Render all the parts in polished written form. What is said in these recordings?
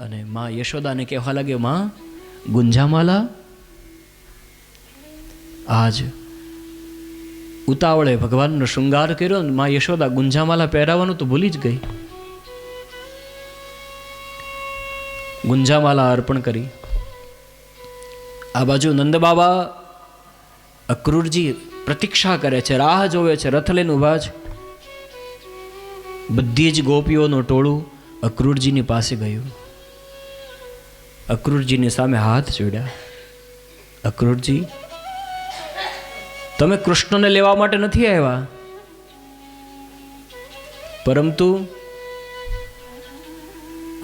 અને માં યશોદાને કહેવા લાગે, માં ગુંજામાલા. આજ ઉતાવળે ભગવાનનો શૃંગાર કર્યો ને માં યશોદા ગુંજામાલા પહેરાવાનું તો ભૂલી જ ગઈ. ગુંજામાલા અર્પણ કરી. આ બાજુ નંદબાબા અક્રૂરજી પ્રતીક્ષા કરે છે, રાહ જોવે છે, રથ લઈને ઊભા છે. બધી જ ગોપીઓનું ટોળું અક્રૂરજીની પાસે ગયું. અક્રૂરજીની સામે હાથ જોડ્યા. અક્રૂરજી, તમે કૃષ્ણને લેવા માટે નથી આવ્યા, પરંતુ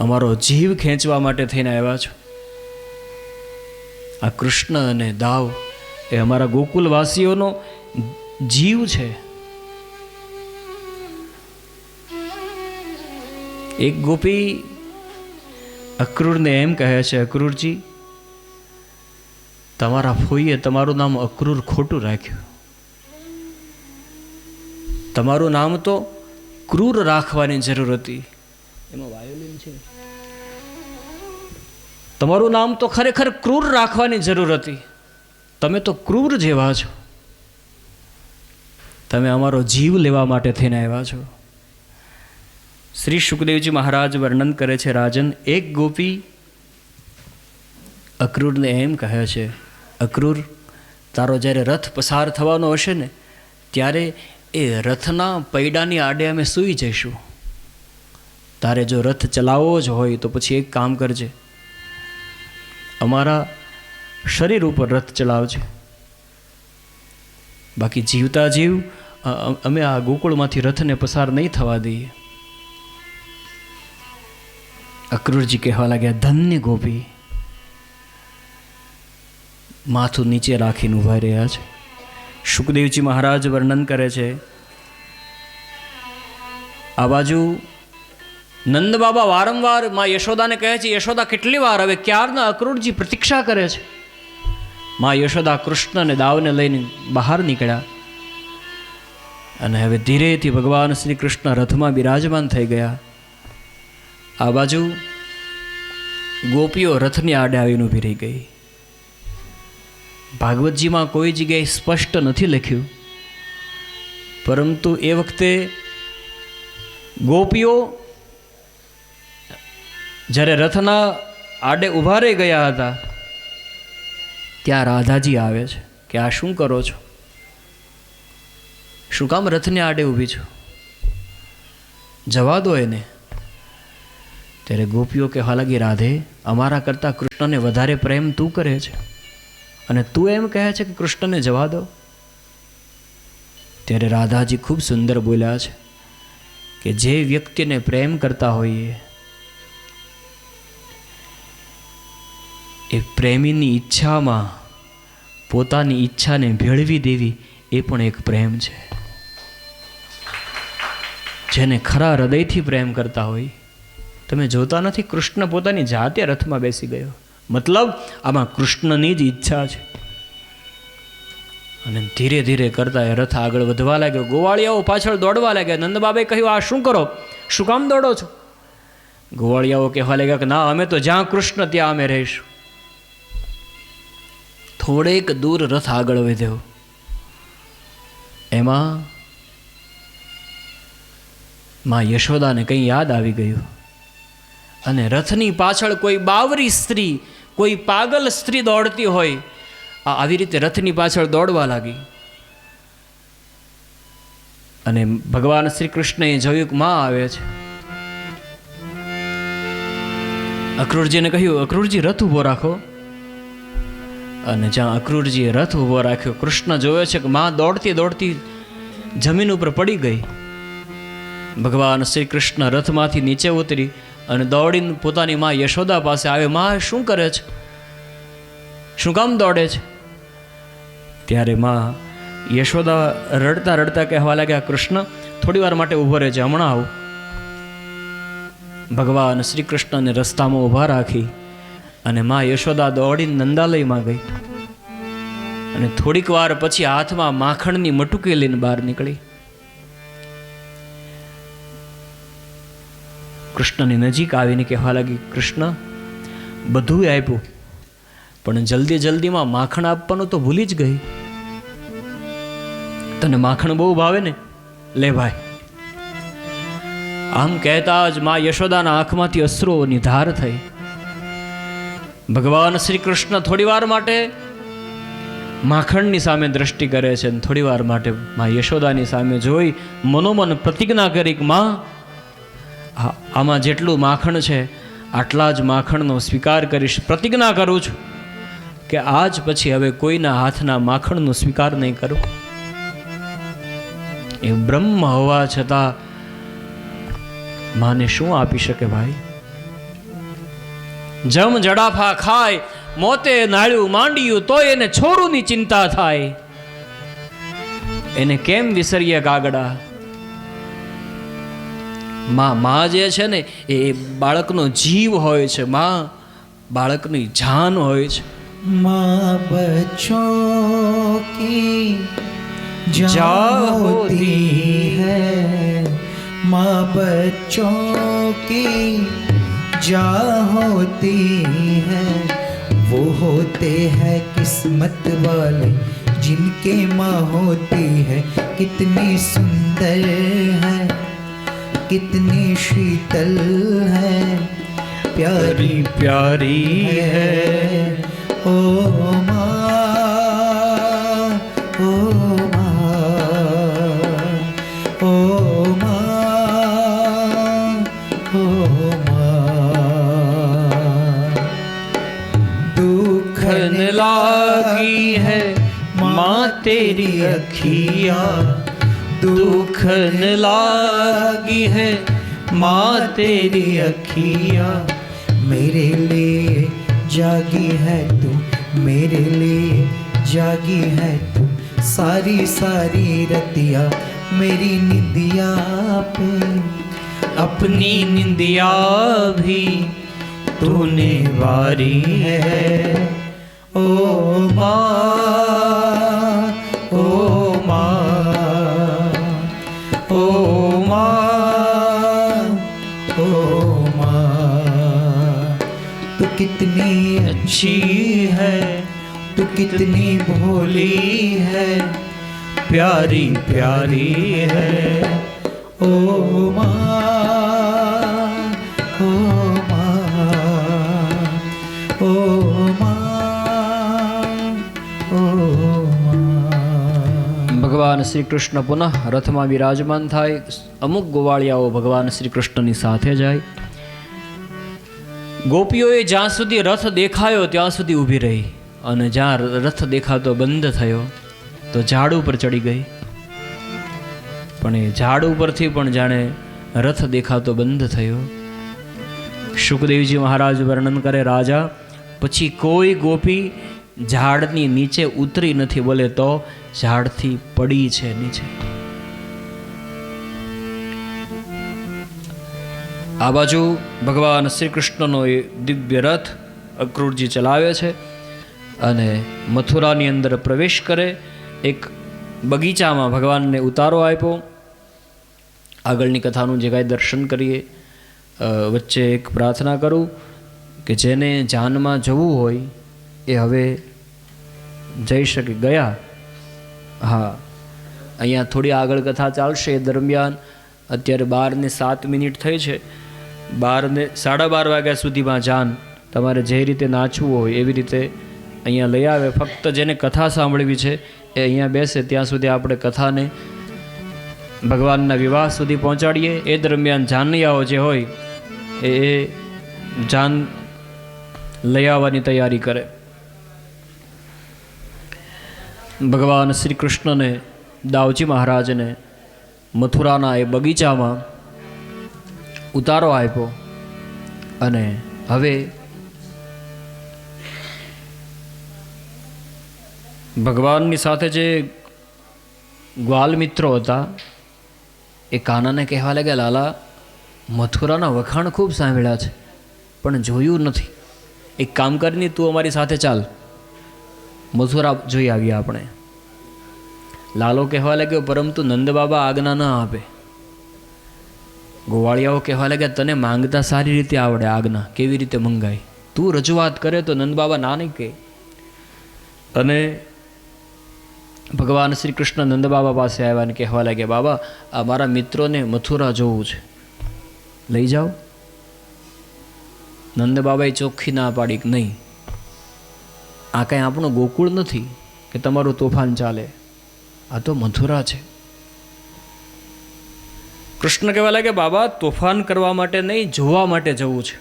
અમારો જીવ ખેંચવા માટે થઈને આવ્યા છો. આ કૃષ્ણ અને દાવ એ અમારા ગોકુલવાસીઓનો જીવ છે. એક ગોપી અક્રૂરને એમ કહે છે, અક્રૂરજી, તમારા ફોઈએ તમારું નામ અક્રૂર ખોટું રાખ્યું. તમારું નામ તો ક્રૂર રાખવાની જરૂર હતી. એમાં વાયોલિન છે. તમારું નામ તો ખરેખર ક્રૂર રાખવાની જરૂર હતી. તમે તો ક્રૂર જેવા છો. તમે અમારો જીવ લેવા માટે થઈને આવ્યા છો. શ્રી સુખદેવજી મહારાજ વર્ણન કરે છે, રાજન, એક ગોપી અક્રૂરને એમ કહે છે, અક્રૂર, તારો જ્યારે રથ પસાર થવાનો હશે ને, ત્યારે એ રથના પૈડાની આડે અમે સૂઈ જઈશું. તારે જો રથ ચલાવવો જ હોય તો પછી એક કામ કરજે, અમારા શરીર ઉપર રથ ચલાવજે. બાકી જીવતા જીવ અમે આ ગોકુળમાંથી રથને પસાર નહીં થવા દઈએ. અક્રૂરજી કહેવા લાગ્યા, ધન્ય ગોપી. માથું નીચે રાખીને ઊભા રહ્યા છે. સુખદેવજી મહારાજ વર્ણન કરે છે, આ બાજુ નંદ બાબા વારંવાર માં યશોદાને કહે છે, યશોદા કેટલી વાર, હવે ક્યારના અક્રૂરજી પ્રતીક્ષા કરે છે. માં યશોદા કૃષ્ણ અને દાવને લઈને બહાર નીકળ્યા અને હવે ધીરેથી ભગવાન શ્રી કૃષ્ણ રથમાં બિરાજમાન થઈ ગયા. આ બાજુ ગોપીઓ રથની આડે આવીને ઊભી રહી ગઈ. ભાગવતજીમાં કોઈ જગ્યાએ સ્પષ્ટ નથી લખ્યું, પરંતુ એ વખતે ગોપીઓ જ્યારે રથના આડે ઊભા રહી ગયા હતા, ત્યાં રાધાજી આવે છે કે આ શું કરો છો? શું કામ રથને આડે ઊભી છો? જવા દો એને. ત્યારે ગોપીઓ કહેવા લાગી, રાધે, અમારા કરતાં કૃષ્ણને વધારે પ્રેમ તું કરે છે અને તું એમ કહે છે કે કૃષ્ણને જવા દો. ત્યારે રાધાજી ખૂબ સુંદર બોલ્યા છે કે જે વ્યક્તિને પ્રેમ કરતા હોઈએ એ પ્રેમીની ઈચ્છામાં પોતાની ઈચ્છાને ભેળવી દેવી એ પણ એક પ્રેમ છે. જેને ખરા હૃદયથી પ્રેમ કરતા હોય, તમે જોતા નથી કૃષ્ણ પોતાની જાતે રથમાં બેસી ગયો, મતલબ આમાં કૃષ્ણની જ ઈચ્છા છે. અને ધીરે ધીરે કરતા એ રથ આગળ વધવા લાગ્યો. ગોવાળિયાઓ પાછળ દોડવા લાગ્યા. નંદબાબાએ કહ્યું, આ શું કરો, શું કામ દોડો છો? ગોવાળિયાઓ કહેવા લાગ્યા કે ના, અમે તો જ્યાં કૃષ્ણ ત્યાં અમે રહીશું. થોડેક દૂર રથ આગળ વધ્યો. એમાં માં યશોદાને કંઈ યાદ આવી ગયું અને રથની પાછળ કોઈ બાવરી સ્ત્રી, કોઈ પાગલ સ્ત્રી દોડતી હોય આવી રીતે રથની પાછળ દોડવા લાગી. અને ભગવાન શ્રી કૃષ્ણએ જોયું કે માં આવે છે. અક્રૂરજીને કહ્યું, અક્રૂરજી રથ ઊભો રાખો. અને જ્યાં અક્રૂરજીએ રથ ઊભો રાખ્યો, કૃષ્ણ જોવે છે કે માં દોડતી દોડતી જમીન ઉપર પડી ગઈ. ભગવાન શ્રી કૃષ્ણ રથમાંથી નીચે ઉતરી અને દોડીને પોતાની માં યશોદા પાસે આવે. માં શું કરે છે? શું કામ દોડે છે? ત્યારે માં યશોદા રડતા રડતા કહેવા લાગ્યા, કૃષ્ણ, થોડી વાર માટે ઊભો રહેજે, હમણાં આવું. ભગવાન શ્રી કૃષ્ણને રસ્તામાં ઊભા રાખી અને માં યશોદા દોડીને નંદાલયમાં ગઈ. અને થોડીક વાર પછી હાથમાં માખણની મટુકી લઈને બહાર નીકળી. કૃષ્ણની નજીક આવીને કહેવા લાગી, કૃષ્ણ, બધું આપ્યું, પણ જલ્દી જલ્દીમાં માખણ આપવાનું તો ભૂલી જ ગઈ. તને માખણ બહુ ભાવે ને, લે ભાઈ. આમ કહેતા જ મા યશોદાના આંખમાંથી અશ્રુઓની ધાર થઈ. ભગવાન શ્રી કૃષ્ણ થોડી વાર માટે માખણની સામે દ્રષ્ટિ કરે છે અને થોડી વાર માટે મા યશોદાની સામે જોઈ મનોમન પ્રતિજ્ઞા કરી કે માં, આમાં જેટલું માખણ છે આટલા જ માખણનો સ્વીકાર કરીશ. પ્રતિજ્ઞા કરું છું કે આજ પછી હવે કોઈના હાથના માખણનો સ્વીકાર નહીં કરું. એ બ્રહ્મ હોવા છતાં માને શું આપી શકે ભાઈ? જમ જડાફા ખાય, મોતે નાળ્યું માંડ્યું તો એને છોરુની ચિંતા થાય. એને કેમ વિસરીએ કાગડા? માં જે છે ને એ બાળકનો જીવ હોય છે. માં બાળકની જાન હોય છે. माँ बच्चों की जान होती है, माँ बच्चों की जान होती है. वो होते हैं किस्मत वाले जिनके माँ होती है. कितनी सुंदर है, कितनी शीतल है, प्यारी प्यारी है. ओ माँ, ओ माँ, ओ माँ, ओ माँ. दुख न लागी है माँ तेरी अखियाँ, दुख न लागी है माँ तेरी अखियाँ. मेरे लिए जागी है तू, मेरे लिए जागी है तू. सारी सारी रतिया मेरी निंदिया पे, अपनी निंदिया भी तूने वारी है. ओ माँ, ओ माँ, ओ माँ, ओ माँ. तू कितनी अच्छी है, तू कितनी भोली है, प्यारी प्यारी है. ओ माँ, ओ माँ, ओ माँ, ओ माँ. ભગવાન શ્રી કૃષ્ણ પુનઃ રથમાં વિરાજમાન થાય. અમુક ગોવાળિયાઓ ભગવાન શ્રી કૃષ્ણની સાથે જાય. ગોપીઓએ જ્યાં સુધી રથ દેખાયો ત્યાં સુધી ઊભી રહી, અને જ્યાં રથ દેખાતો બંધ થયો તો ઝાડ ઉપર ચડી ગઈ. પણ એ ઝાડ ઉપરથી પણ જાણે રથ દેખાતો બંધ થયો. શુકદેવજી મહારાજ વર્ણન કરે, રાજા પછી કોઈ ગોપી ઝાડની નીચે ઉતરી નથી, બોલે તો ઝાડથી પડી છે નીચે. આ બાજુ ભગવાન શ્રી કૃષ્ણનો એ દિવ્ય રથ અક્રૂરજી ચલાવે છે અને મથુરાની અંદર પ્રવેશ કરે. એક બગીચામાં ભગવાનને ઉતારો આપ્યો. આગળની કથાનું જે કાંઈ દર્શન કરીએ, વચ્ચે એક પ્રાર્થના કરું કે જેને જાનમાં જવું હોય એ હવે જઈ શકે. ગયા હા, અહીંયા થોડી આગળ કથા ચાલશે. એ દરમિયાન અત્યારે 12:07 થઈ છે. 12:30 વાગ્યા સુધીમાં જાન તમારે જે રીતે નાચવું હોય એવી રીતે અહીંયા લઈ આવે. ફક્ત જેને કથા સાંભળવી છે એ અહીંયા બેસે, ત્યાં સુધી આપણે કથાને ભગવાનના વિવાહ સુધી પહોંચાડીએ. એ દરમિયાન જાનૈયાઓ જે હોય એ જાન લઈ આવવાની તૈયારી કરે. ભગવાન શ્રી કૃષ્ણને દાવજી મહારાજને મથુરાના એ બગીચામાં ઉતારો આપ્યો અને હવે ભગવાનની સાથે જે ગ્વાલ મિત્રો હતા એ કાનાને કહેવા લાગ્યા, લાલા મથુરાના વખાણ ખૂબ સાંભળ્યા છે પણ જોયું નથી. એક કામ કરીને તું અમારી સાથે ચાલ, મથુરા જોઈ આવ્યા આપણે. લાલો કહેવા લાગ્યો, પરંતુ નંદબાબા આજ્ઞા ન આપે. ગોવાળિયાઓ કહેવા લાગ્યા, તને માંગતા સારી રીતે આવડે, આજ્ઞા કેવી રીતે મંગાય, તું રજૂઆત કરે તો નંદબાબા ના નહીં કહે. અને ભગવાન શ્રી કૃષ્ણ નંદબાબા પાસે આવ્યા અને કહેવા લાગ્યા, બાબા આ મારા મિત્રોને મથુરા જોવું છે, લઈ જાઓ. નંદબાબાએ ચોખ્ખી ના પાડી કે નહીં, આ કાંઈ આપણું ગોકુળ નથી કે તમારું તોફાન ચાલે, આ તો મથુરા છે. કૃષ્ણ કહેવા લાગે, બાબા તોફાન કરવા માટે નહીં, જોવા માટે જવું છે.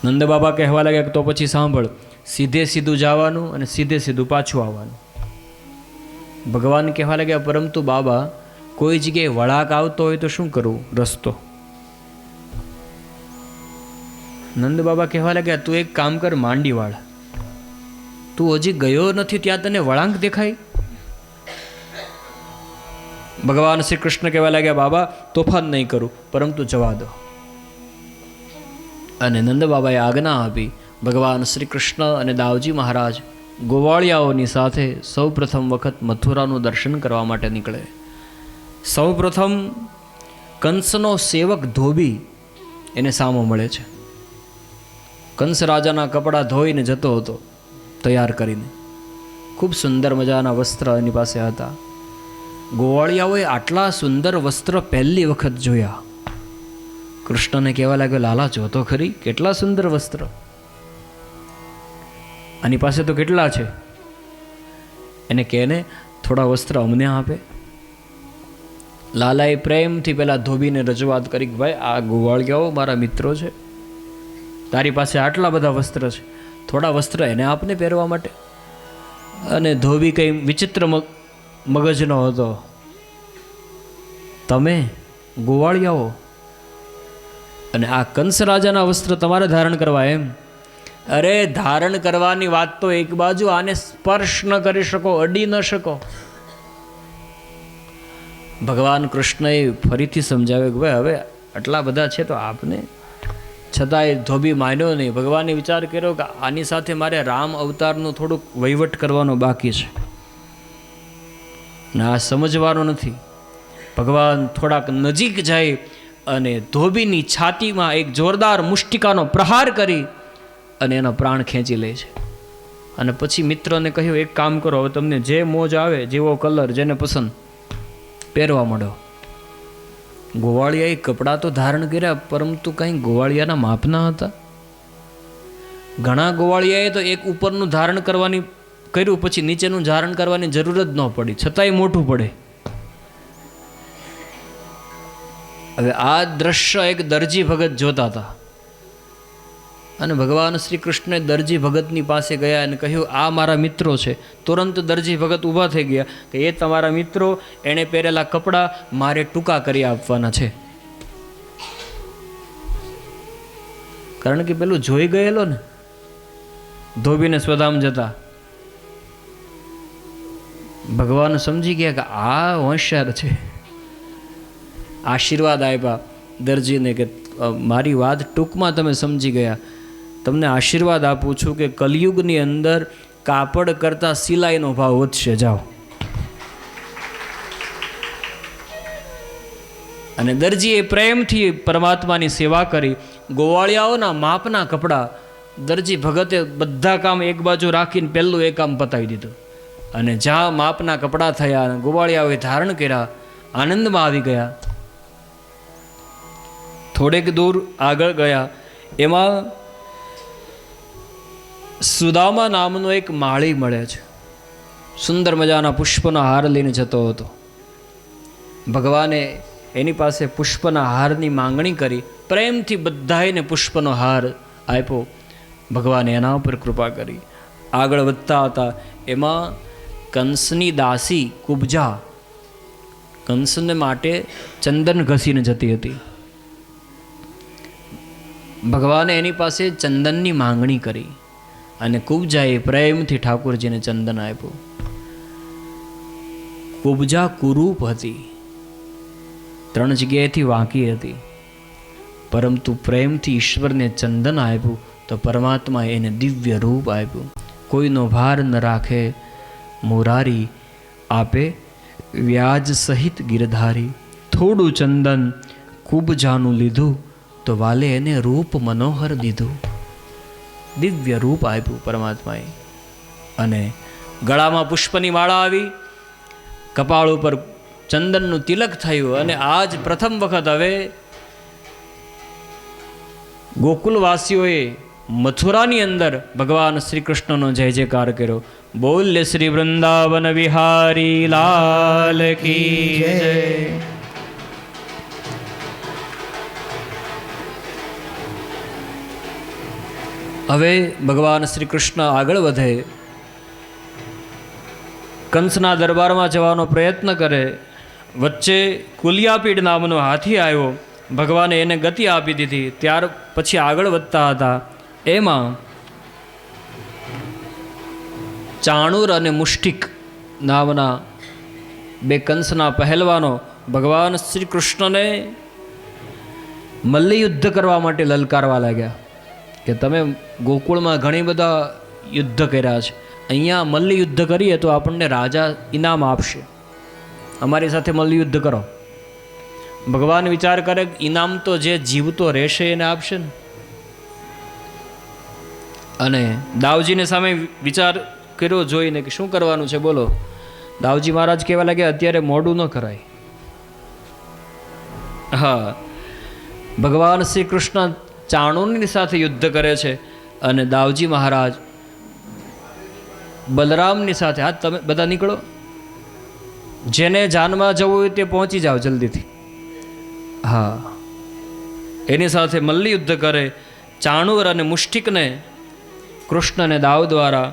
નંદબાબા કહેવા લાગ્યા કે તો પછી સાંભળ, સીધે સીધું જવાનું અને સીધે સીધું પાછું આવવાનું. ભગવાન કહેવા લાગ્યા, પરંતુ બાબા કોઈ જગ્યાએ વળાક આવતો હોય તો શું કરવું રસ્તો? નંદબાબા કહેવા લાગ્યા, તું એક કામ કર, માંડી વાળ, તું હજી ગયો નથી ત્યાં તને વળાંક દેખાય? ભગવાન શ્રી કૃષ્ણ કહેવા લાગ્યા, બાબા તોફાન નહીં કરું, પરંતુ જવા દો. અને નંદબાબાએ આજ્ઞા આપી. ભગવાન શ્રી કૃષ્ણ અને દાવજી મહારાજ ગોવાળિયાઓની સાથે સૌ પ્રથમ વખત મથુરાનું દર્શન કરવા માટે નીકળે. સૌ પ્રથમ કંસનો સેવક ધોબી એને સામો મળે છે. કંસ રાજાના કપડાં ધોઈને જતો હતો તૈયાર કરીને. ખૂબ સુંદર મજાના વસ્ત્ર એની પાસે હતા. ગોવાળિયાઓએ આટલા સુંદર વસ્ત્ર પહેલી વખત જોયા. કૃષ્ણને કહેવા લાગ્યો, લાલા જોતો ખરી કેટલા સુંદર વસ્ત્ર, આની પાસે તો કેટલા છે, એને કહેને થોડા વસ્ત્ર અમને આપે. લાલાએ પ્રેમથી પેલા ધોબીને રજૂઆત કરી કે ભાઈ આ ગોવાળિયાઓ મારા મિત્રો છે, તારી પાસે આટલા બધા વસ્ત્ર છે, થોડા વસ્ત્ર એને આપને પહેરવા માટે. અને ધોબી કંઈ વિચિત્ર મગજનો હતો. તમે ગોવાળિયાઓ અને આ કંસ રાજાના વસ્ત્ર તમારે ધારણ કરવા એમ? અરે ધારણ કરવાની વાત તો એક બાજુ, આને સ્પર્શ ન કરી શકો, અડી ન શકો. ભગવાન કૃષ્ણએ ફરીથી સમજાવ્યું કે ભાઈ હવે આટલા બધા છે તો આપને. છતાંય ધોબી માન્યો નહીં. ભગવાને વિચાર કર્યો કે આની સાથે મારે રામ અવતારનું થોડુંક વહીવટ કરવાનો બાકી છે ને આ સમજવાનો નથી. ભગવાન થોડાક નજીક જાય અને ધોબીની છાતીમાં એક જોરદાર મુષ્ટિકાનો પ્રહાર કરી અને એના પ્રાણ ખેંચી લે છે. અને પછી મિત્રને કહ્યું, એક કામ કરો, હવે તમને જે મોજ આવે, જેવો કલર જેને પસંદ, પહેરવા માંડો. ગોવાળિયાએ કપડાં તો ધારણ કર્યા, પરંતુ કંઈ ગોવાળિયાના માપના હતા. ઘણા ગોવાળિયાએ તો એક ઉપરનું ધારણ કરવાની કર્યું, પછી નીચેનું ધારણ કરવાની જરૂર જ ન પડી, છતાંય મોટું પડે. હવે આ દ્રશ્ય એક દરજી ભગત જોતા હતા અને ભગવાન શ્રી કૃષ્ણે દરજી ભગતની પાસે ગયા અને કહ્યું, આ મારા મિત્રો છે. તુરંત દરજી ભગત ઊભા થઈ ગયા કે એ તમારા મિત્રો, એણે પહેરેલા કપડાં મારે ટૂંકા કરી આપવાના છે. કારણ કે પેલું જોઈ ગયેલો ને ધોબીને સ્વધામ જતા. ભગવાન સમજી ગયા કે આ હોશિયાર છે. આશીર્વાદ આપ્યા દરજીને કે મારી વાત ટૂંકમાં તમે સમજી ગયા, તમને આશીર્વાદ આપું છું કે કલિયુગની અંદર કાપડ કરતાં સિલાઈનો ભાવ વધશે, જાઓ. અને દરજીએ પ્રેમથી પરમાત્માની સેવા કરી. ગોવાળિયાઓના માપના કપડાં દરજી ભગતે બધા કામ એક બાજુ રાખીને પહેલું એ કામ પતાવી દીધું. અને જ્યાં માપના કપડાં થયા અને ગોવાળિયાઓએ ધારણ કર્યા, આનંદમાં આવી ગયા. થોડેક દૂર આગળ ગયા, એમાં સુદામા નામનો એક માળી મળે છે. સુંદર મજાના પુષ્પના હાર લઈને જતો હતો. ભગવાને એની પાસે પુષ્પના હારની માંગણી કરી. પ્રેમથી બધાને પુષ્પનો હાર આપ્યો. ભગવાને એના ઉપર કૃપા કરી. આગળ વધતા હતા, એમાં કંસની દાસી કુબજા કંસને માટે ચંદન ઘસીને જતી હતી. ભગવાને એની પાસે ચંદનની માંગણી કરી અને કુબજાએ પ્રેમથી ઠાકોરજીને ચંદન આપ્યું. કુબજા કુરૂપ હતી, 3 જગ્યાએથી વાંકી હતી, પરંતુ પ્રેમથી ઈશ્વરને ચંદન આપ્યું તો પરમાત્માએ એને દિવ્ય રૂપ આપ્યું. કોઈનો ભાર ન રાખે મુરારી, આપે વ્યાજ સહિત ગિરધારી. થોડું ચંદન કુબજાનું લીધું, તો વાલે એને રૂપ મનોહર દીધું, દિવ્ય રૂપ આપ્યું પરમાત્માએ. અને ગળામાં પુષ્પની માળા આવી, કપાળ ઉપર ચંદનનું તિલક થયું. અને આજ પ્રથમ વખત હવે ગોકુલવાસીઓએ મથુરાની અંદર ભગવાન શ્રી કૃષ્ણનો જય જયકાર કર્યો. બોલ્ય શ્રી વૃંદાવન વિહારી લાલ કી જય. હવે ભગવાન શ્રી કૃષ્ણ આગળ વધે, કંસના દરબારમાં જવાનો પ્રયત્ન કરે. વચ્ચે કુલિયાપીડ નામનો હાથી આવ્યો, ભગવાને એને ગતિ આપી દીધી. ત્યાર પછી આગળ વધતા હતા. એમાં ચાણૂર અને મુષ્ટિક નામના બે કંસના પહેલવાનો ભગવાન શ્રી કૃષ્ણને મલ્લયુદ્ધ કરવા માટે લલકારવા લાગ્યા કે તમે ગોકુળમાં ઘણી બધા યુદ્ધ કર્યા છે, અહીંયા મલ્લયુદ્ધ કરીએ તો આપણને રાજા ઇનામ આપશે, અમારી સાથે મલ્લયુદ્ધ કરો. ભગવાન વિચાર કરે ઇનામ તો જે જીવતો રહેશે એને આપશે ને. અને દાવજીને સામે વિચાર કર્યો જોઈને કે શું કરવાનું છે બોલો. દાવજી મહારાજ કહેવા લાગ્યા અત્યારે મોડું ન કરાય. હા, ભગવાન શ્રી કૃષ્ણ ચાણૂરની સાથે યુદ્ધ કરે છે અને દાવજી મહારાજ બલરામની સાથે, હા તમે બધા નીકળો, જેને જાનમાં જવું હોય તે પહોંચી જાઓ જલ્દીથી. હા, એની સાથે મલ્લયુદ્ધ કરે. ચાણૂર અને મુષ્ટિકને કૃષ્ણને દાવ દ્વારા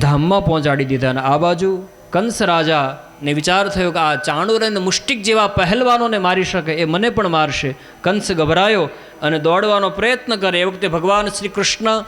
ધામમાં પહોંચાડી દીધા. અને આ બાજુ કંસ રાજાને વિચાર થયો કે આ ચાણૂર અને મુષ્ટિક જેવા પહેલવાનોને મારી શકે, એ મને પણ મારશે. કંસ ગભરાયો અને દોડવાનો પ્રયત્ન કરે. એ વખતે ભગવાન શ્રી કૃષ્ણ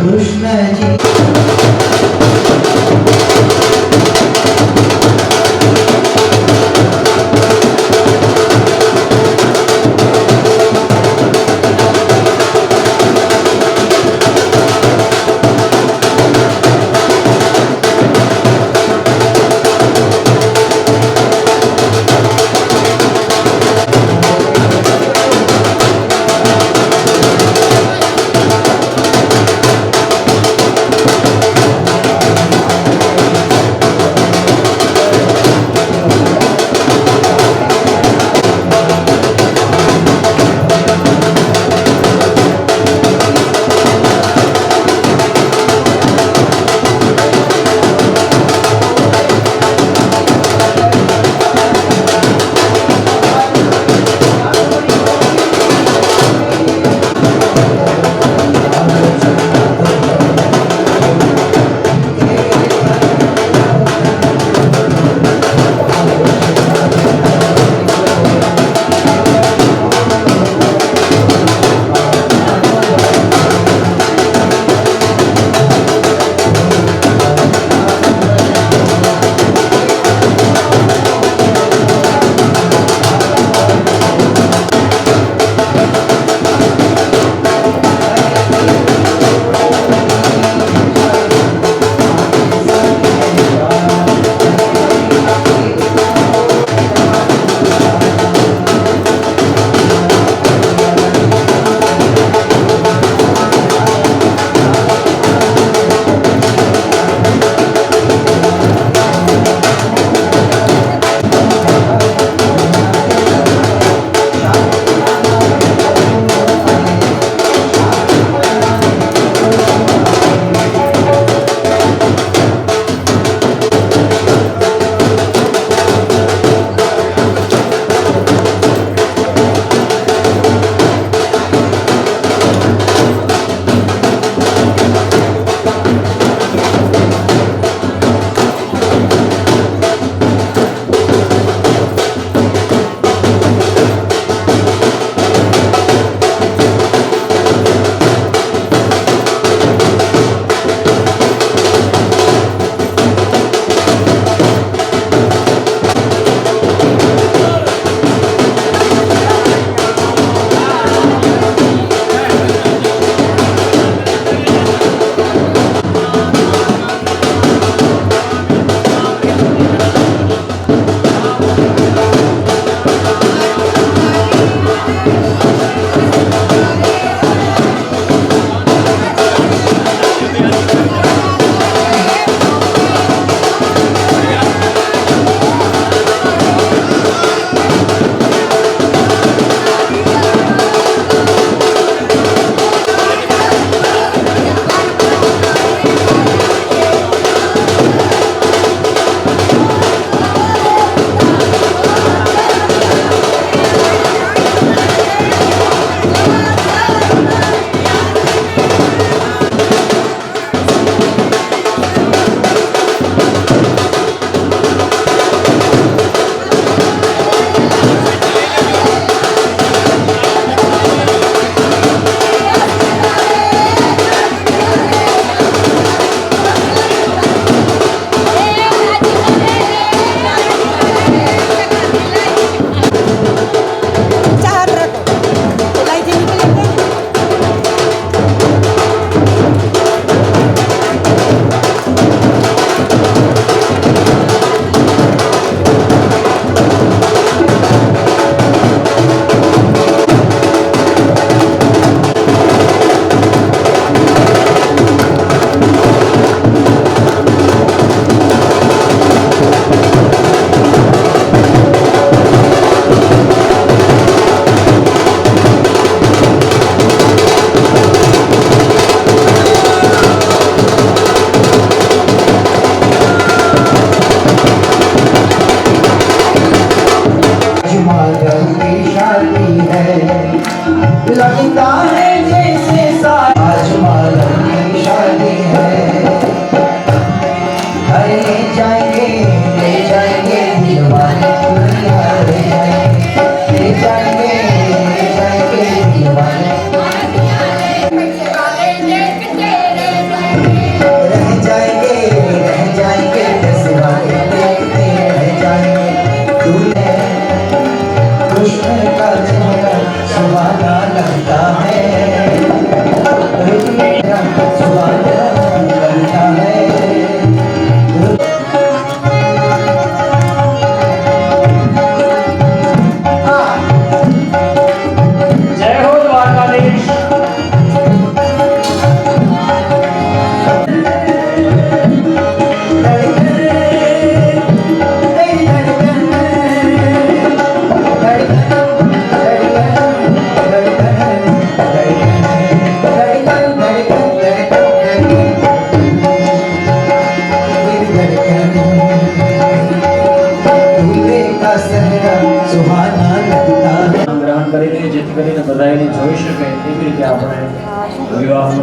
कृष्ण जी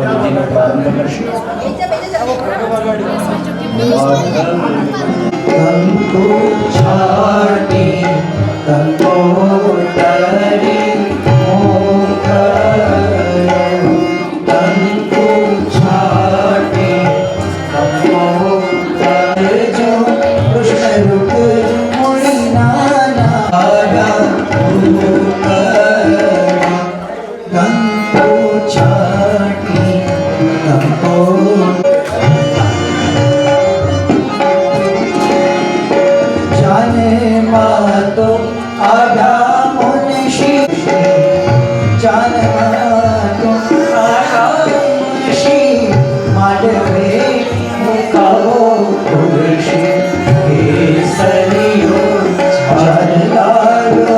વિધિનો પ્રારંભ કરશું. કંકુ છાટી કંકોતરી મોકળ્યો. કંકુ છાટી કંકોતરજો કૃષ્ણ રૂપ મુનિના નારા મોકળ્યો. કંકુ છાટી કંકો જાને માતો આડા મુનિષી જાને માતો આડા મુનિષી માંડવે મુકાવો પુરુષી કેસરીઓ ચાંદલાડો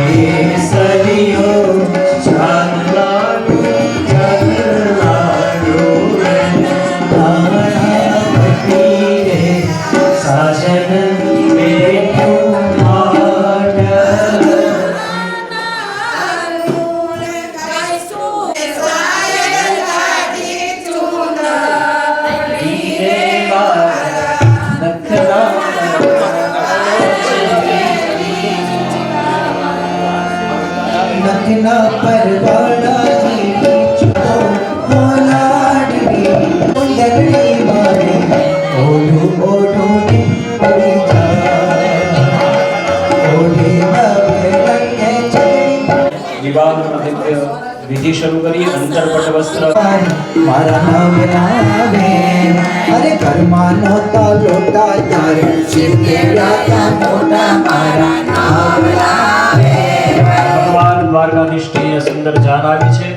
કેસરીઓ ચાંદલાડો ચાંદલાડો નાણાવતી રે સાજન નખના પરવાળાની ચો મોલાડી ઉંદરડી મારે ઓઢું ઓઢું ને પડી જા ઓઢે હવે લઈને ચડી વિવાહનું આદિત્ય વિધિ શરૂ કરી અંતરપટ વસ્ત્ર મારા નામ નામે અરે ઘરમાં નહોતા લોટા તારે શિવદેવતા મોટા મારા નામ નામે ભગવાન દ્વારકાધીશની આ સુંદર જાન આવી છે.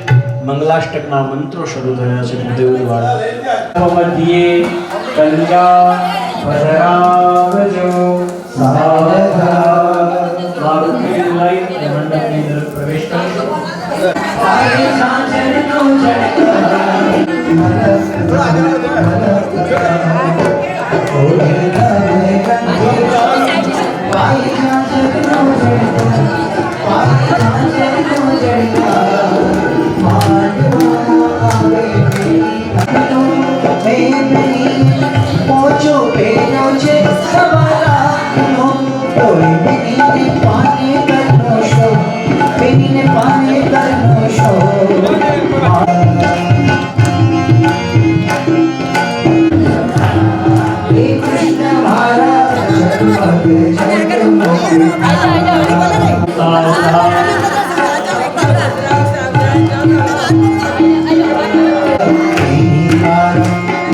મંગલાષ્ટકના મંત્રો શરૂ થયા છે ગુરુદેવ દ્વારા. મધ્યે કલ્યા ભજરાવજો સાવધાન. મારુતિ લઈ મંડપની અંદર પ્રવેશ કરશો. આય સાંજનો પોચો પેલો છે સવારાનો કોઈ બેનીને પાને કરનો શો બેનીને પાને કરનો શો હે કૃષ્ણ મારા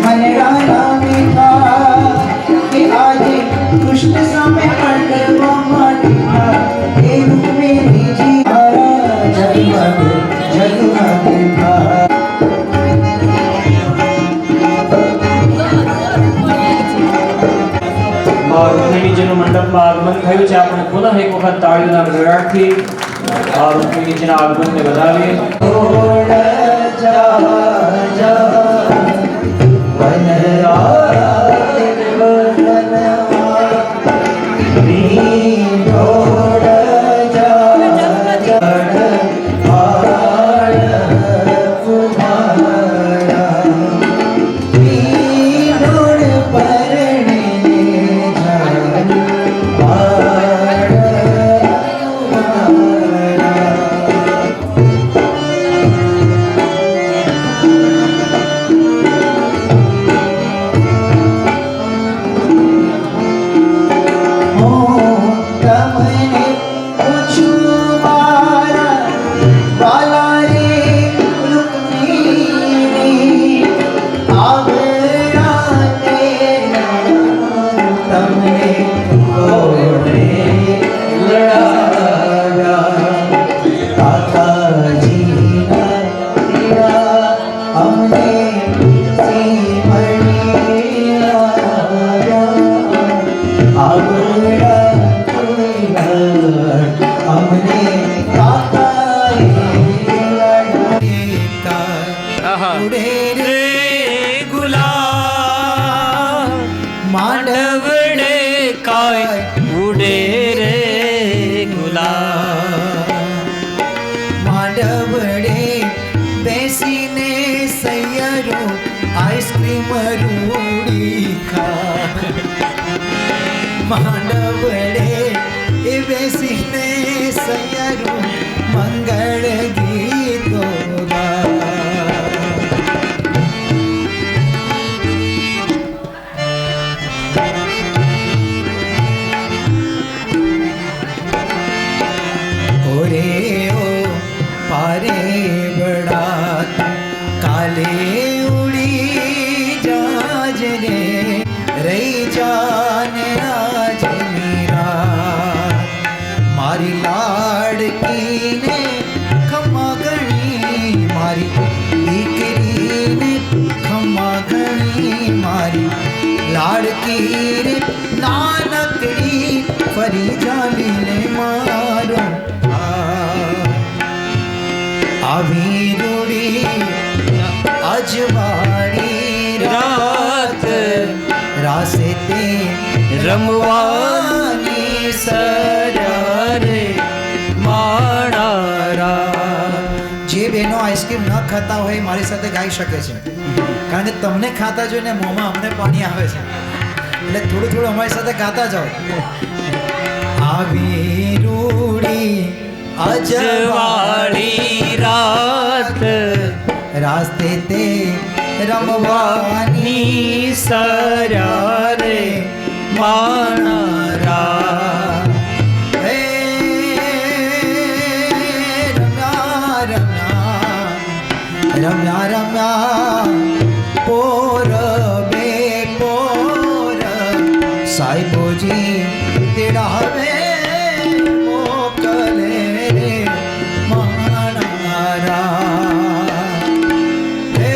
મને રાધા મીઠા કે આજે કૃષ્ણ સામે મંડળવા માંડ્યા એ રૂપે બીજી મારા જગમગ દેખા રૂક્મિણીજીનું મંડપમાં આગમન થયું છે. આપણે પુનઃ એક વખત તાળીઓના ગળગડાટથી આ રૂક્મિણીજીના આગમનને વધાવીએ. ઓડ જા જા વનરાજ વનવા રી ઓડ જા જડ આડ કુમારા રી ઓડ પરણે માંડવડે કાય ઉડે રે ગુલાબ માંડવડે બેસીને સૈયરો આઈસ્ક્રીમ રૂડી ખા માંડવડે એ બેસીને સૈયરો મંગળ ગીતો ગા ઓરે ઓ પારે બડા કાલે ઉડી જાજ રે રહી જાને આજ મીરા મારી લાડકીને ખમા ગણી મારી દીકરીને ખમા ગણી મારી લાડકી રે નાનકડી ફરી જાલીને મારો આવી રૂડી અજવાળી રાત રાસે તે રમવાની સરારે માણારા. જે બહેનો આઈસ્ક્રીમ ન ખાતા હોય મારી સાથે ગાઈ શકે છે, કારણ કે તમને ખાતા જોઈને મોંમાં અમને પાણી આવે છે, એટલે થોડું થોડું અમારી સાથે ગાતા જાઓ. આવી રૂડી અજવાળી રાત રાસ્તે તે રમવાની સરારે માણારા. હે રમ્યા રમ્યા રમ્યા રમ્યા પોર બે પોર સાહેબોજી તેડાવે મોકલે રે માણારા. હે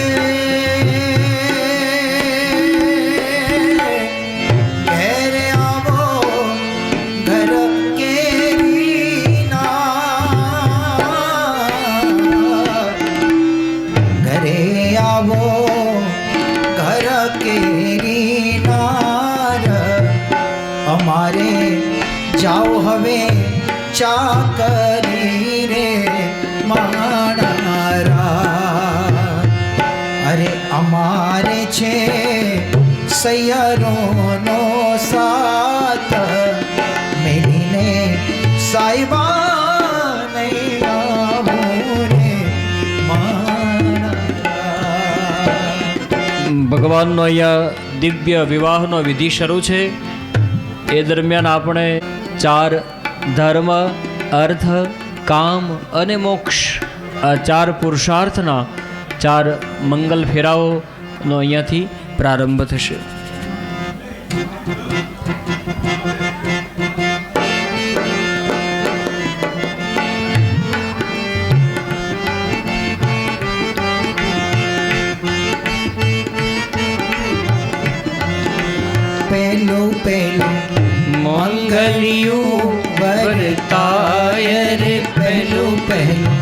ઘેરે આવો ઘર કેરીના ઘરે આવો ઘર કેરીનાર અમારે જાઓ હવે ચા કરી રે માણારા. અરે અમારે છે સૈયરોનો સાથ મેલીને સાહેબા નહીં આવું રે માણારા. ભગવાનનો અહીંયા દિવ્ય વિવાહનો વિધિ શરૂ છે. એ દરમિયાન આપણે 4 ધર્મ, અર્થ, કામ અને મોક્ષ આ 4 પુરુષાર્થના 4 મંગલ ફેરાઓનો અહીંયાથી પ્રારંભ થશે. પહેલું પહેલું મંગલિયું વરતાય રે પહેલું પહેલું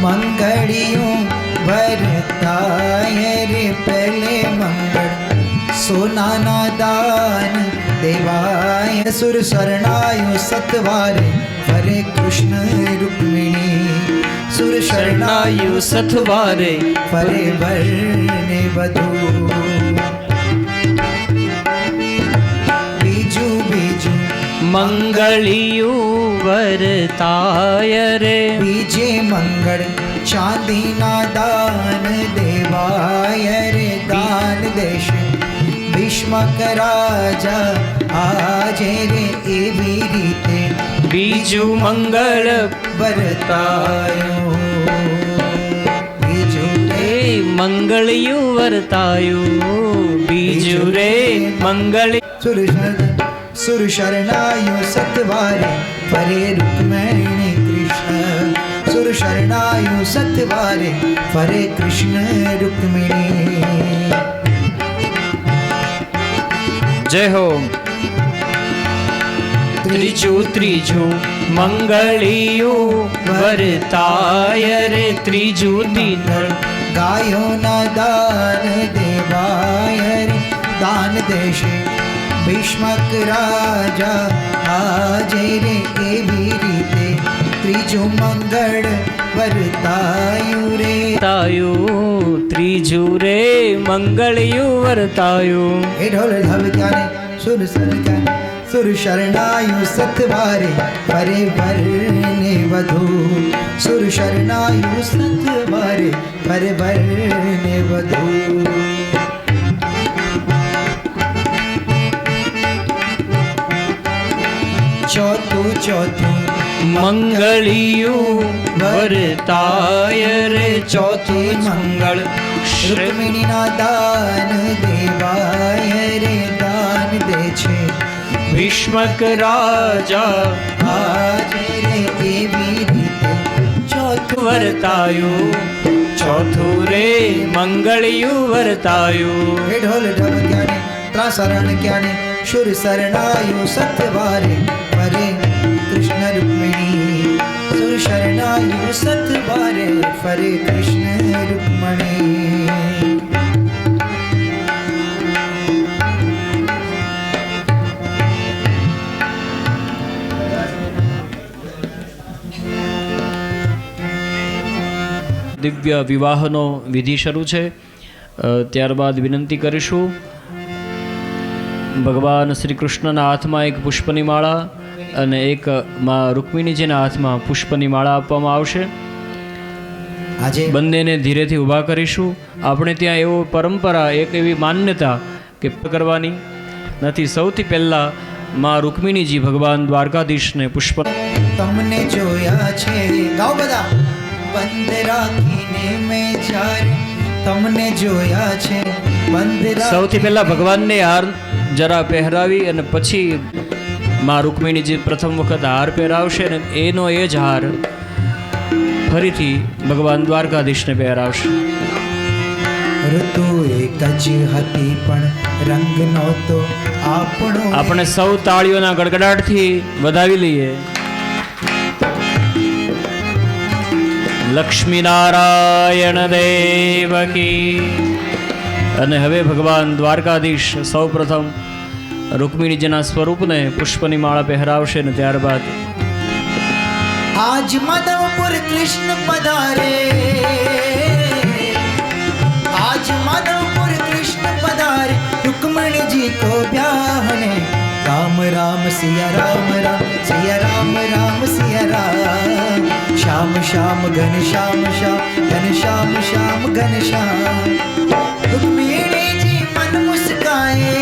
મંગળિયું વરતાય રે પહેલે મંગળ સોનાના દાન દેવાય સુર શરણાયું સતવારે ફરે કૃષ્ણ રૂકમિણી સુર શરણાયું સથવારે ફરે વરને વધુ બીજું બીજું મંગલિયું વરતાય રે બીજે મંગળ ચાંદીના દાન દેવાય રે દાન દેશ ભીષ્મક રાજા આજે રે એવી રીતે બીજું મંગળ વર્તાયો બીજું એ મંગળિયું વર્તાયું બીજું રે મંગળ સુર શરણાયો સતવારે ફરે રૂકમણી કૃષ્ણ સુર શરણાયો સતવારે ફરે કૃષ્ણ રૂકમિણી. જય હો. ત્રીજું મંગળિયું વર્તાય રે ત્રીજું દિન ગાયોના દાન દેવાય રે દાન દેશે ભીષ્મક રાજા આજે રે એવી રીતે ત્રીજું મંગળ વર્તાયું રે. તાયું ત્રીજું રે મંગળિયું વર્તાયું. એ ઢોલ ઢબ ક્યાને સુર સર ક્યાને સુર શરણાયું સતવારે ફરે વરને વધુ. સુર શરણાયું સતવારે ફરે વરને વધુ. ચોથું ચોથું મંગળિયું વર્તાય રે. ચોથું મંગળ રૂકમિણીના દાન દેવાય રે. દાન દે છે ભીષ્મક રાજા આજે રે એવી રીતે. ચોથું વર્તાયું. ચોથું રે મંગળિયું વર્તાયું. હે ઢોલ ઢબ ક્યાને ત્રાસરણ ક્યાને શુર શરણાયું સતવારે ફરે કૃષ્ણ રૂકમિણી. સુર શરણાયું સતવારે ફરે કૃષ્ણ રૂકમણી. દિવ્ય વિવાહનો વિધિ શરૂ છે. ત્યારબાદ વિનંતી કરીશું, ભગવાન શ્રી કૃષ્ણના હાથમાં એક પુષ્પની માળા અને એક માં રૂકમિણીજીના હાથમાં પુષ્પની માળા આપવામાં આવશે. આજે બંનેને ધીરેથી ઊભા કરીશું. આપણે ત્યાં એવો પરંપરા, એક એવી માન્યતા કે કરવાની નથી. સૌથી પહેલાં માં રૂકમિણીજી ભગવાન દ્વારકાધીશને પુષ્પ. તમને જોયા છે ગાઓ બધા. બંધ રાખીને મેં જ્યારે તમને જોયા છે. બંધ સૌથી પહેલા ભગવાનને હાર જરા પહેરાવી અને પછી માં રૂકમિણીજી પ્રથમ વખત હાર પહેરાવશે અને એનો એ જ હાર ફરીથી ભગવાન દ્વારકાધીશને પહેરાવશે. ઋતુ એક જ હતી પણ રંગ નહોતો આપણો. આપણે સૌ તાળીઓના ગડગડાટથી વધાવી લઈએ. લક્ષ્મીનારાયણ દેવ કી. અને હવે ભગવાન દ્વારકાધીશ સૌ પ્રથમ રૂકમિણીજીના સ્વરૂપને પુષ્પની માળા પહેરાવશે અને ત્યારબાદ આજ માધવપુર કૃષ્ણ પધારે. आज माधवपुर कृष्ण पधारे. रुक्मणी जी को ब्याहने राम राम सिया राम राम सिया राम राम सिया राम. श्याम श्याम घन श्याम श्याम घन श्याम श्याम घन श्याम. रुक्मिणी जी मन मुस्काए.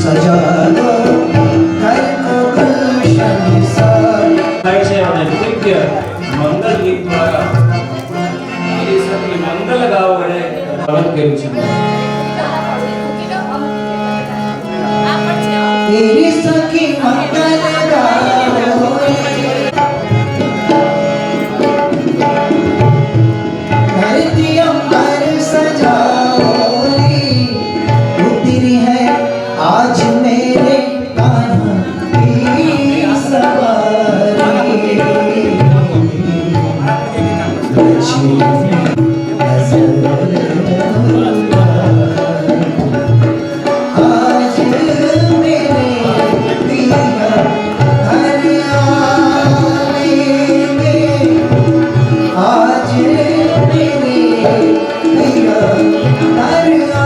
सजा दो घर को गुलशन सा. થાય છે અને દિવ્ય મંગલ ગીત દ્વારા એ સખી મંગલ ગાઓ વડે સ્વાગત કર્યું છે. तेरी सखी मंगल गाओ. धरती अंबर सजाओ. उतरी है आज मेरे कान्हा की सवारी. अच्छी नजर आज मेरे पिया घर आएंगे. आज मेरे पिया घर आएंगे.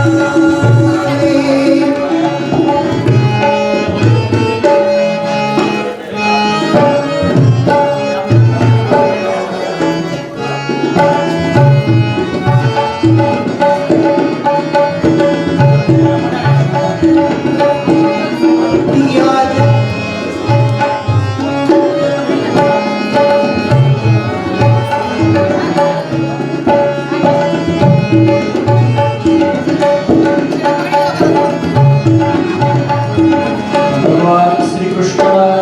ભગવાન શ્રી કૃષ્ણના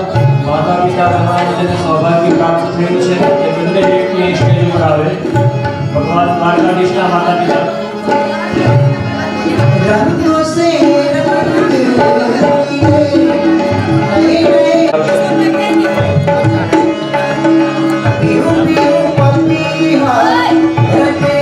માતા પિતા બનવાનું જેને સૌભાગ્ય પ્રાપ્ત થયેલું છે તે બંને વ્યક્તિ અહીં સ્ટેજ પર આવે. ભગવાન દ્વારકાધીશના માતા પિતા रंगों से रंग पियो पियो पपीहा रटे.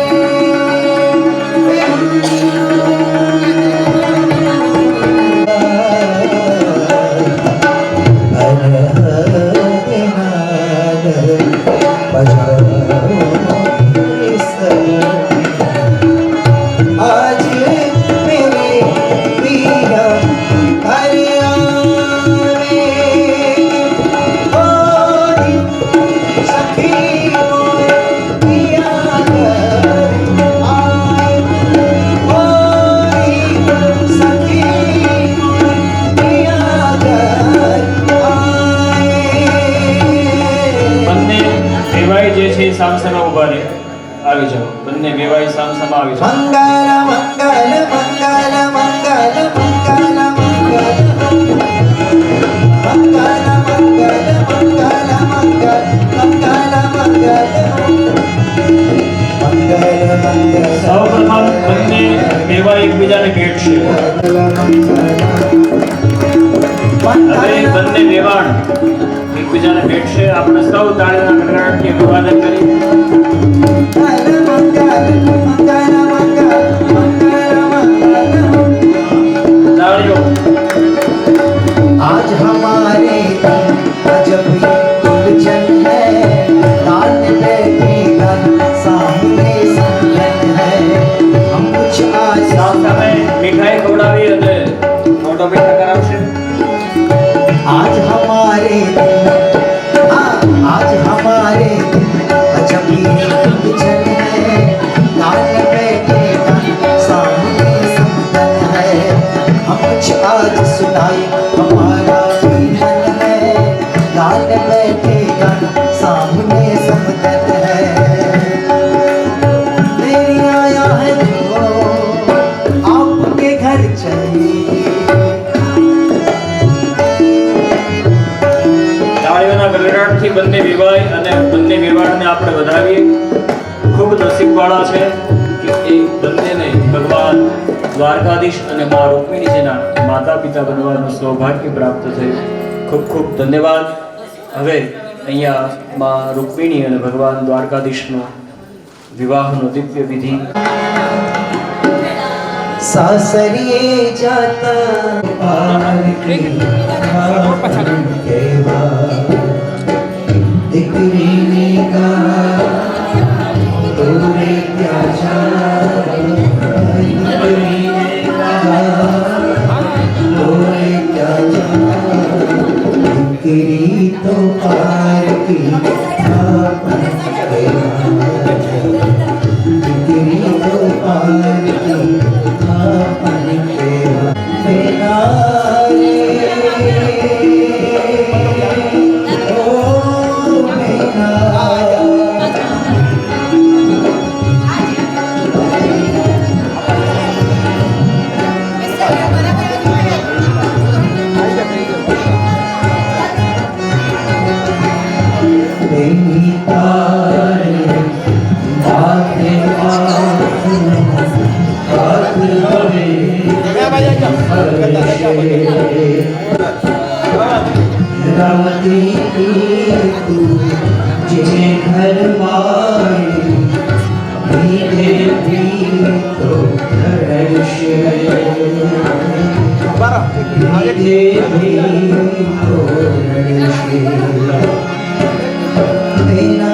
हर हर नाद સમાવી છે. મંગલ મંગલ મંગલ મંગલ મંગલ મંગલ મંગલ મંગલ સૌપ્રથમ બંને વેવાણ એકબીજાને ભેટશે. હવે બંને વેવાણ એકબીજાને ભેટશે. આપણે સૌ તાળીના ગડગડાટથી અભિવાદન કરી તાળીઓ. आज हमारे अजब उलझन है कान बैठे गन सामने संगन है हम कुछ आज સામે મીઠાઈ ખવડાવી અને ફોટો મીઠા કરાવશે. आज हमारे आज हमारे अजब उलझन है कान बैठे गन सामने संगन है हम कुछ आज सुनाए हमारा भी मन है गान बैठे गन सामने समदन है मेरी आया है तो आपके घर चलिए તાળીઓના ગડગડાટથી બંને વિવાહ અને બંને વેવાણને આપણે વધાવીએ. ખૂબ નસીબવાળા છે કે એ બંનેને ભગવાન દ્વારકાધીશ અને મા રૂકમિણીજીના માતા પિતા બનવાનું સૌભાગ્ય પ્રાપ્ત થયું. ખૂબ ખૂબ ધન્યવાદ. હવે અહીંયા મા રૂકમિણી અને ભગવાન દ્વારકાધીશનો વિવાહનો દિવ્ય વિધિ. सासरिए जाता पार की केवा दिकरी ने कहा तोरे क्या जा दिकरी ने कहा तोरे क्या जा दिकरी तो पार की दिकरी तो पार की रावती तू जे घर माए धीरे धीरे तो रड़शे धीरे धीरे तो रड़शे तेना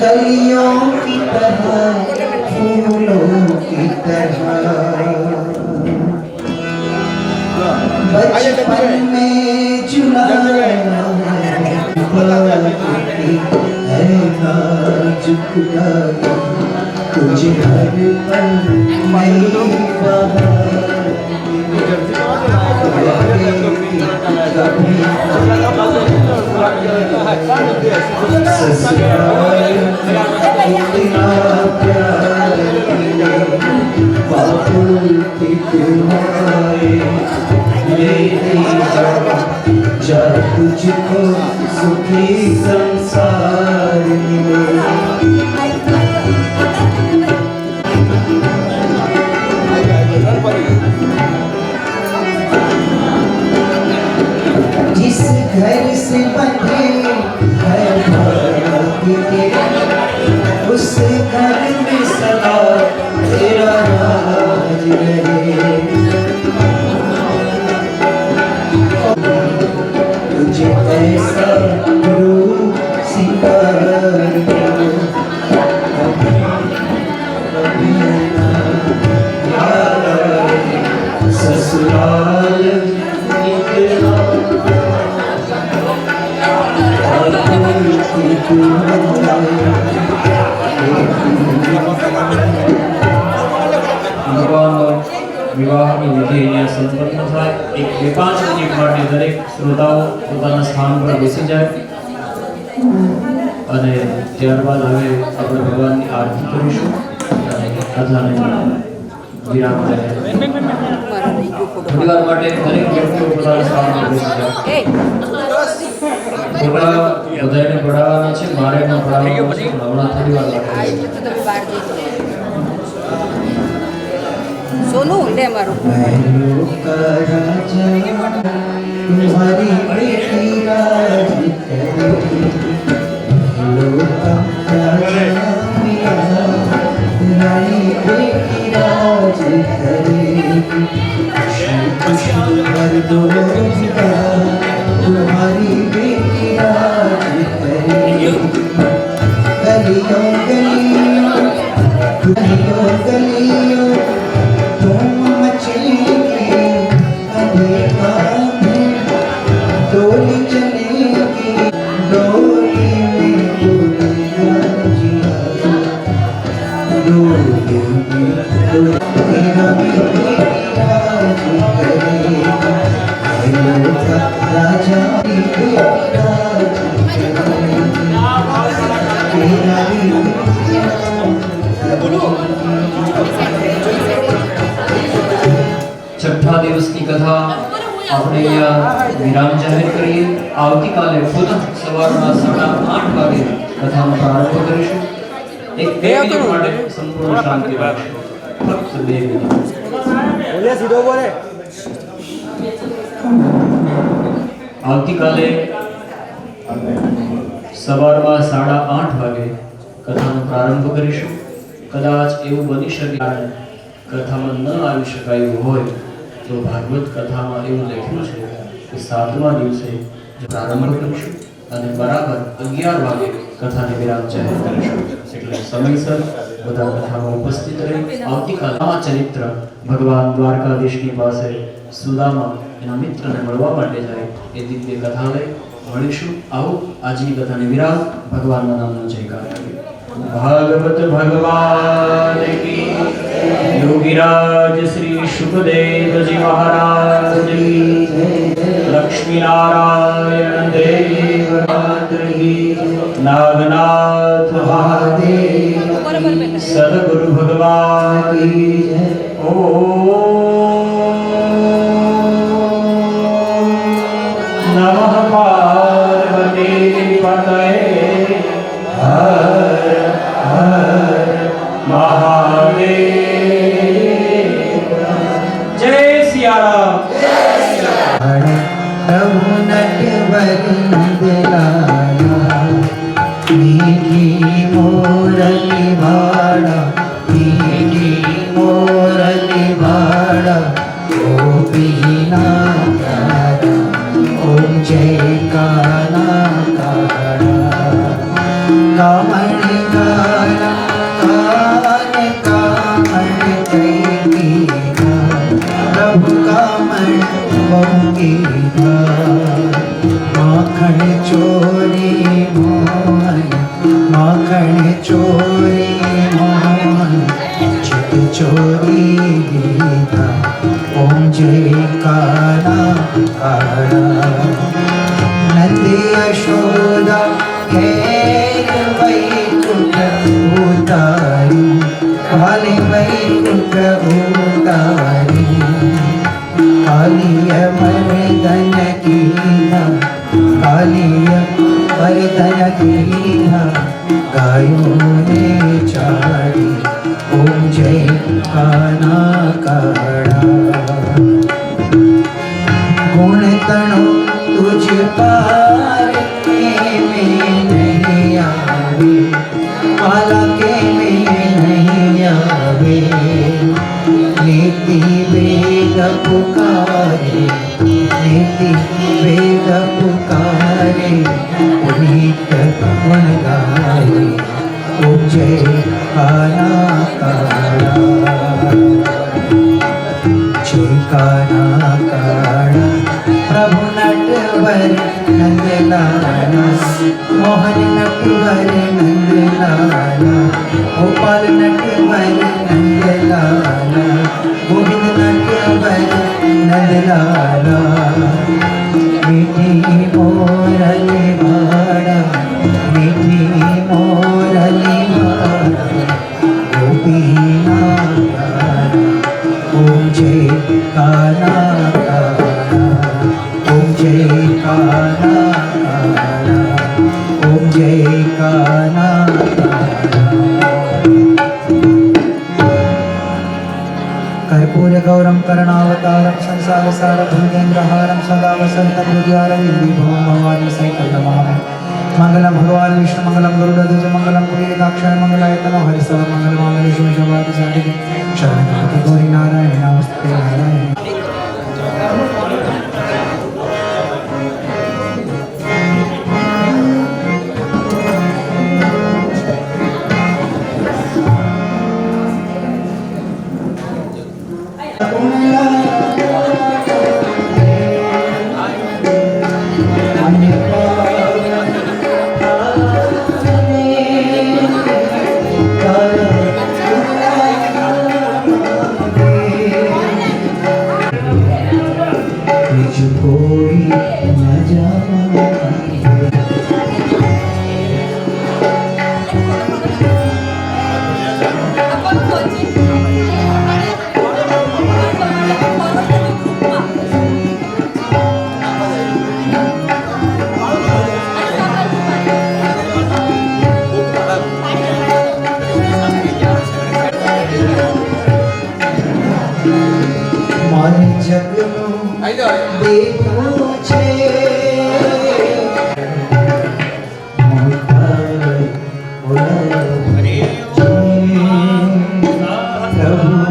कलियों की तरह फूलों की तरह बचपन में जुलाया है नाजुक डाली तुझे हर पल नई जा तुझको सुखी संसार मिले जिस घर से बंधे घर भाग्य के उस घर में सदा तेरा राज रहे तुझे ऐसा रूप सिंगार ભગવાનનો વિવાહની વિધિ અહીંયા સંપન્ન થાય. 1-5 મિનિટ માટે દરેક શ્રોતાઓ પોતાના સ્થાન પર બેસી જાય અને ત્યારબાદ હવે આપણે ભગવાનની આરતી કરીશું અને કથાને વિરામ થાય. થોડીવાર માટે દરેક વ્યક્તિઓ પોતાના સ્થાન પર બેસી જાય. થોડા બધાને પડાવવાના છે, મારે પણ પડાવવાના છે. હમણાં થોડીવાર માટે सोनू ले मारो महलों का राजा तुम्हारी बेटी राज करेगी महलों का राजा मेरा तुम्हारी बेटी राज करेगी खुशी कर दो तुम्हारी बेटी राज करेगी गलियों गलियों गलियों गलियों तुम मचलेंगे अंधेरा में डोली चलेगी डोली में डोलियां जिया डोली में तेरा राज करेगा महलों का राजा राज करेगा છઠ્ઠા દિવસની કથા આપણે અહીંયા વિરામ જાહેર કરીએ. આવતીકાલે પુનઃ સવારના 8:30 વાગે કથાનો પ્રારંભ કરીશું. 2 મિનિટ માટે સંપૂર્ણ શાંતિ રાખશું. ફક્ત 2 મિનિટ. આવતીકાલે સવારમાં 8:30 વાગે કથાનો પ્રારંભ કરીશું. કદાચ એવું બની શકે કથામાં ન આવી શકાયું હોય તો ભાગવત કથામાં એવું લખ્યું છે કે 7મા દિવસે પ્રારંભ કરીશું અને બરાબર 11 વાગે કથાને વિરામ જાહેર કરીશું. એટલે સમયસર બધા કથામાં ઉપસ્થિત રહી આવતીકાલે આ ચરિત્ર ભગવાન દ્વારકાધીશની પાસે સુદામા એના મિત્રને મળવા માટે જાય એ દિવ્ય કથા લઈ મળીશું. આવો આજની કથાને વિરામ. ભગવાનના નામનો જયકાર કરીએ. भागवत भगवान की योगीराज श्री सुखदेव जी महाराज की लक्ष्मी नारायण देव की नागनाथ महादेव सदगुरु भगवान की नमः पार्वती पतये हर हर महादेव. जय सियाराम. प्रभु नट वरिंदलाना मीठी मोरली भाड़ा मीठी मोरली भाड़ा गोपीना तारा ओम जय काना तारा कामण गाना कान कामण कैकीना प्रभु कामण बहुकीना माखण चोरी मोहन माखण चोरी मोहन चित चोरी गीता ओम जय काना काना नंद यशोदा घेर वैकुंठ उतारी काली वैकुंठ उतारी कालिय मर्दन कीना कालिय मर्दन कीना गायों ने चारी ओम जय काना काड़ा गुण तणो तुझ पार में नहीं आवे माला के में नहीं आवे नीति वेद पुकारे नीति वेद पुकारे पुनीत गुण गाए ओम जय काना काड़ा जय काना काड़ा प्रभु नटवर नंदलाना मोहन नटवर नंदलाला गोपाल नटवर नंदलाला गोविंद नटवर नंदलाला मीठी मोरली वाड़ा मीठी मोरली वाड़ा गोपीना ओम जय काना ओम जय काना ओम जय काना कर्पूर गौरम करुणावतारम संसार सारं भुजगेन्द्रहारं सदा वसन्तं हृदयारविन्दं भवानी सहितं नमामि मंगलम भगवान विष्णु मंगलम गरुड़ध्वज मंगलम कुलीनाक्षाय मंगलाय तनो हरिसव मंगल मांगल्ये शिवे सर्वार्थ साधिके शरण्ये गौरी नारायणी नमस्ते नारायणी कोई न जाने મારી જગનું દેખો છે મોટા ઓળખ છે પ્રભુ